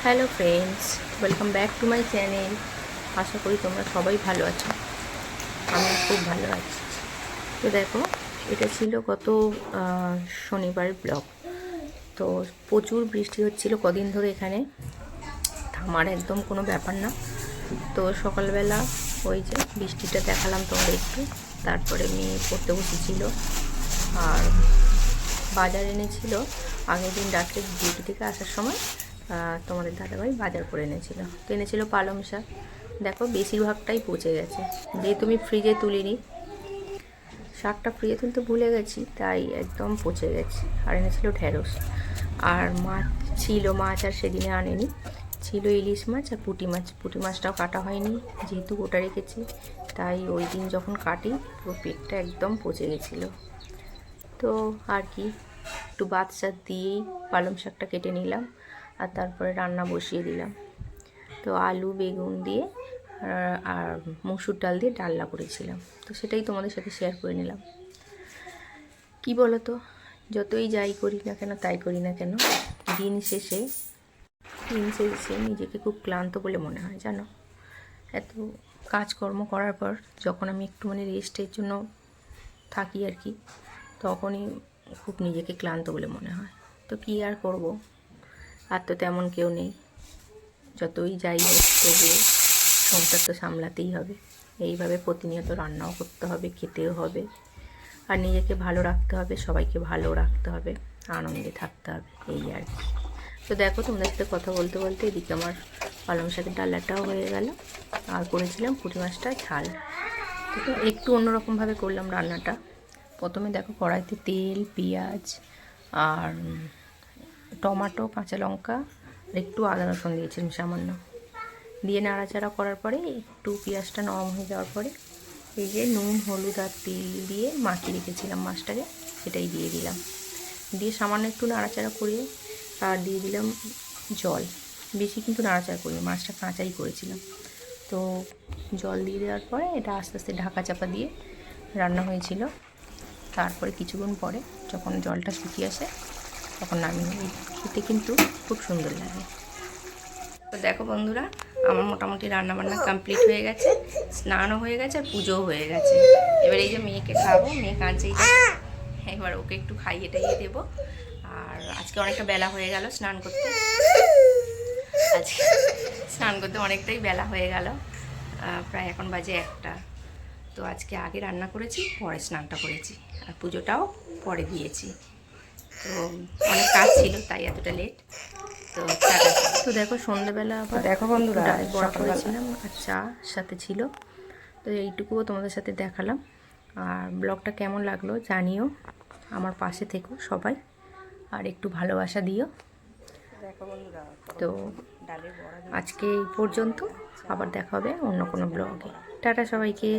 Hello friends, welcome back to my channel. আশা করি তোমরা সবাই ভালো আছো। আমি খুব ভালো আছি। তো দেখো, এটা ছিল গত শনিবার ব্লগ। তো প্রচুর বৃষ্টি হচ্ছিল কদিন ধরে এখানে, থামার একদম কোনো ব্যাপার না। তো সকালবেলা ওই যে বৃষ্টিটা দেখালাম তোমরা একটু, তারপরে মেয়ে পড়তে বসেছিল আর বাজার এনেছিল। আগের দিন রাত্রে ডিউটি থেকে আসার সময় তোমাদের দাদাভাই বাজার করে এনেছিল। তো এনেছিল পালং শাক। দেখো বেশিরভাগটাই পচে গেছে, যেহেতু আমি ফ্রিজে তুলিনি, শাকটা ফ্রিজে তুলতে ভুলে গেছি, তাই একদম পচে গেছে। আর এনেছিল ঢেঁড়স। আর মাছ ছিল, মাছ আর সেদিনে আনেনি, ছিল ইলিশ মাছ আর পুঁটি মাছ। পুঁটি মাছটাও কাটা হয়নি, যেহেতু গোটা রেখেছি, তাই ওই দিন যখন কাটি পুরো পেটটা একদম পচে গেছিলো। তো আর কি, একটু বাচ্চা দিয়েই পালং শাকটা কেটে নিলাম আর তারপরে রান্না বসিয়ে দিলাম। তো আলু বেগুন দিয়ে আর মসুর ডাল দিয়ে ডালনা করেছিলাম, তো সেটাই তোমাদের সাথে শেয়ার করে নিলাম। কি বলো তো, যতই যাই করি না কেন, তাই করি না কেন, দিন শেষে নিজেকে খুব ক্লান্ত বলে মনে হয়, জানো। এত কাজকর্ম করার পর যখন আমি একটু রেস্টের জন্য থাকি আর কি, তখনই খুব নিজেকে ক্লান্ত বলে মনে হয়। তো কী আর করব, আর তো তেমন কেউ নেই। যতই যাই হোক তবুও সংসার তো সামলাতেই হবে। এইভাবে প্রতিনিয়ত রান্নাও করতে হবে, খেতেও হবে, আর নিজেকে ভালো রাখতে হবে, সবাইকে ভালো রাখতে হবে, আনন্দে থাকতে হবে, এই আর কি। তো দেখো, তোমাদের সাথে কথা বলতে বলতে এদিকে আমার পালং শাকের ডালাটাও হয়ে গেল, আর করেছিলাম পুঁটি মাছটা ঝাল। তো একটু অন্যরকমভাবে করলাম রান্নাটা। প্রথমে দেখো, কড়াইতে তেল, পেঁয়াজ আর টমেটো, কাঁচা লঙ্কা আর একটু আদা রসুন দিয়েছিলাম সামান্য, দিয়ে নাড়াচাড়া করার পরে একটু পেঁয়াজটা নরম হয়ে যাওয়ার পরে এই যে নুন, হলুদ আর তেল দিয়ে মাখিয়ে রেখেছিলাম মাছটাকে, সেটাই দিয়ে দিলাম। দিয়ে সামান্য একটু নাড়াচাড়া করে আর দিয়ে দিলাম জল। বেশি কিন্তু নাড়াচাড়া করিনি, মাছটা কাঁচাই করেছিলাম। তো জল দিয়ে দেওয়ার পরে এটা আস্তে আস্তে ঢাকা চাপা দিয়ে রান্না হয়েছিল। তারপরে কিছুক্ষণ পরে যখন জলটা শুকিয়ে আসে তখন নামিয়ে নিই। খেতে কিন্তু খুব সুন্দর লাগে। তো দেখো বন্ধুরা, আমার মোটামুটি রান্নাবান্না কমপ্লিট হয়ে গেছে, স্নানও হয়ে গেছে আর পুজোও হয়ে গেছে। এবার এই যে মেয়েকে খাবো, মেয়ে কাঁদছেই, এবার ওকে একটু খাইয়ে টাইয়ে দেবো। আর আজকে অনেকটা বেলা হয়ে গেল স্নান করতে, আজকে স্নান করতে অনেকটাই বেলা হয়ে গেল, প্রায় এখন বাজে 1টা। তো আজকে আগে রান্না করেছি, পরে স্নানটা করেছি, আর পুজোটাও পরে দিয়েছি। তো অনেক কাজ ছিল, তাই এতটা লেট। তো তো দেখো, সন্ধ্যেবেলা আবার দেখো বন্ধুরা ডালের বড়া করেছিলাম আর চা সাথে ছিল। তো এইটুকুও তোমাদের সাথে দেখালাম। আর ব্লগটা কেমন লাগলো জানিও, আমার পাশে থেকো সবাই, আর একটু ভালোবাসা দিও। তো আজকে এই পর্যন্ত, আবার দেখা হবে অন্য কোনো ব্লগে। টাটা সবাইকে।